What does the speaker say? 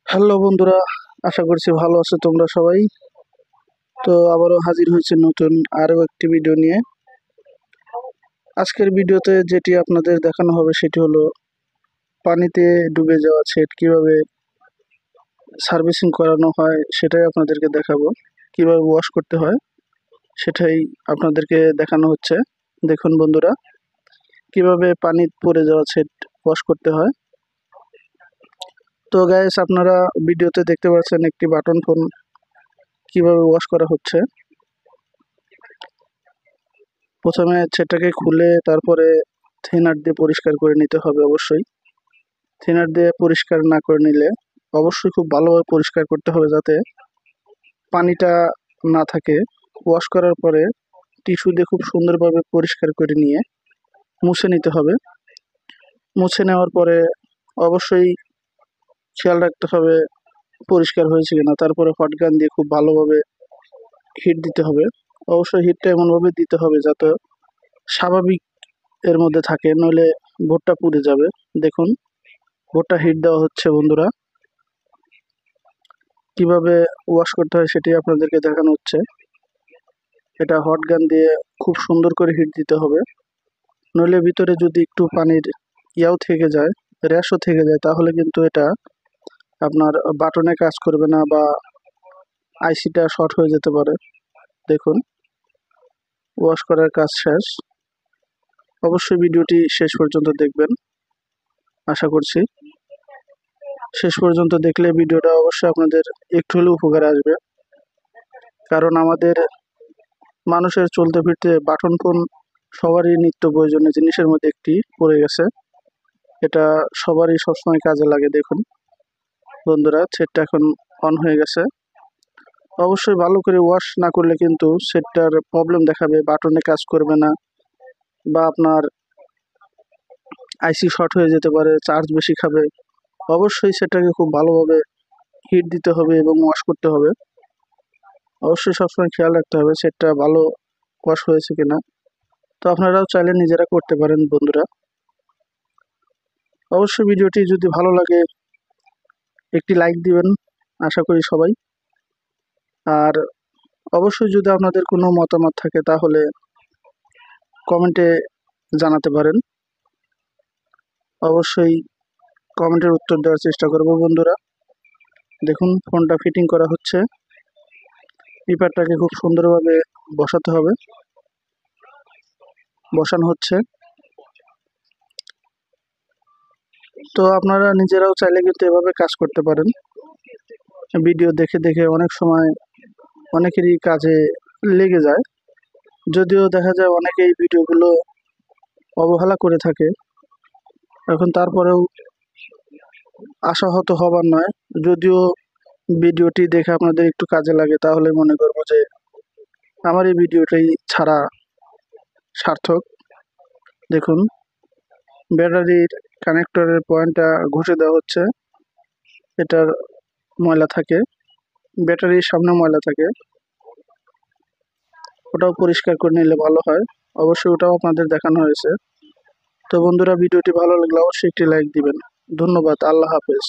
Hello বন্ধুরা, আশা করছি ভালো আছো তোমরা সবাই। তো আবারও হাজির হয়েছে নতুন আরও একটি ভিডিও নিয়ে। আজকের ভিডিওতে যেটি আপনাদের দেখানো হবে সেটি হলো পানিতে ডুবে যাওয়া সেট কিভাবে সার্ভিসিং করানো হয় সেটাই আপনাদেরকে দেখাবো। কিভাবে ওয়াশ করতে হয় সেটাই আপনাদেরকে দেখানো হচ্ছে। দেখুন বন্ধুরা, কিভাবে পানি পড়ে যাওয়া সেট ওয়াশ করতে হয়। তো গাইস, আপনারা ভিডিওতে দেখতে পাচ্ছেন একটি বাটন ফোন কিভাবে ওয়াশ করা হচ্ছে। প্রথমে সেটাকে খুলে তারপরে থিনার দিয়ে পরিষ্কার করে নিতে হবে। অবশ্যই থিনার দিয়ে পরিষ্কার না করে নিলে অবশ্যই খুব ভালোভাবে পরিষ্কার করতে হবে যাতে পানিটা না থাকে। ওয়াশ করার পরে টিস্যু দিয়ে খুব সুন্দরভাবে পরিষ্কার করে নিয়ে মুছে নিতে হবে। মুছে নেওয়ার পরে অবশ্যই খেয়াল রাখতে হবে পরিষ্কার হয়েছে কিনা। তারপরে হট গান দিয়ে খুব ভালোভাবে হিট দিতে হবে। অবশ্যই হিটটা এমনভাবে দিতে হবে যাতে স্বাভাবিক এর মধ্যে থাকে, নইলে বোর্ডটা পুড়ে যাবে। দেখুন বোর্ডটা হিট দেওয়া হচ্ছে বন্ধুরা। কিভাবে ওয়াশ করতে হয় সেটি আপনাদেরকে দেখানো হচ্ছে। এটা হট গান দিয়ে খুব সুন্দর করে হিট দিতে হবে, নইলে ভিতরে যদি একটু পানির ইয়াও থেকে যায়, র্যাশও থেকে যায়, তাহলে কিন্তু এটা আপনার বাটনে কাজ করবে না বা আইসিটা শর্ট হয়ে যেতে পারে। দেখুন ওয়াশ করার কাজ শেষ। অবশ্যই ভিডিওটি শেষ পর্যন্ত দেখবেন, আশা করছি। শেষ পর্যন্ত দেখলে ভিডিওটা অবশ্যই আপনাদের একটু হলেও উপকারে আসবে। কারণ আমাদের মানুষের চলতে ফিরতে বাটন ফোন সবারই নিত্য প্রয়োজনীয় জিনিসের মধ্যে একটি পড়ে গেছে। এটা সবারই সবসময় কাজে লাগে। দেখুন বন্ধুরা, সেটটা এখন অন হয়ে গেছে। অবশ্যই ভালো করে ওয়াশ না করলে কিন্তু সেটটার প্রবলেম দেখাবে, বাটনে কাজ করবে না বা আপনার আইসি শর্ট হয়ে যেতে পারে, চার্জ বেশি খাবে। অবশ্যই সেটাকে খুব ভালোভাবে হিট দিতে হবে এবং ওয়াশ করতে হবে। অবশ্যই সবসময় খেয়াল রাখতে হবে সেটটা ভালো ওয়াশ হয়েছে কিনা। তো আপনারাও চাইলে নিজেরা করতে পারেন বন্ধুরা। অবশ্যই ভিডিওটি যদি ভালো লাগে একটি লাইক দিবেন, আশা করি সবাই। আর অবশ্যই যদি আপনাদের কোনো মতামত থাকে তাহলে কমেন্টে জানাতে পারেন। অবশ্যই কমেন্টের উত্তর দেওয়ার চেষ্টা করব বন্ধুরা। দেখুন ফোনটা ফিটিং করা হচ্ছে। পিপারটাকে খুব সুন্দরভাবে বসাতে হবে, বসানো হচ্ছে। তো আপনারা নিজেরাও চাইলে কিন্তু এভাবে কাজ করতে পারেন। ভিডিও দেখে দেখে অনেক সময় অনেকেরই কাজে লেগে যায়, যদিও দেখা যায় অনেকেই ভিডিওগুলো অবহেলা করে থাকে। এখন তারপরেও আশাহত হবার নয়, যদিও ভিডিওটি দেখে আপনাদের একটু কাজে লাগে তাহলে মনে করবো যে আমার এই ভিডিওটাই ছাড়া সার্থক। দেখুন ব্যাটারির কানেক্টরের পয়েন্টটা ঘষে দেওয়া হচ্ছে। এটার ময়লা থাকে, ব্যাটারির সামনে ময়লা থাকে, ওটাও পরিষ্কার করে নিলে ভালো হয়। অবশ্যই ওটাও আপনাদের দেখানো হয়েছে। তো বন্ধুরা, ভিডিওটি ভালো লাগলে অবশ্যই একটি লাইক দিবেন। ধন্যবাদ। আল্লাহ হাফেজ।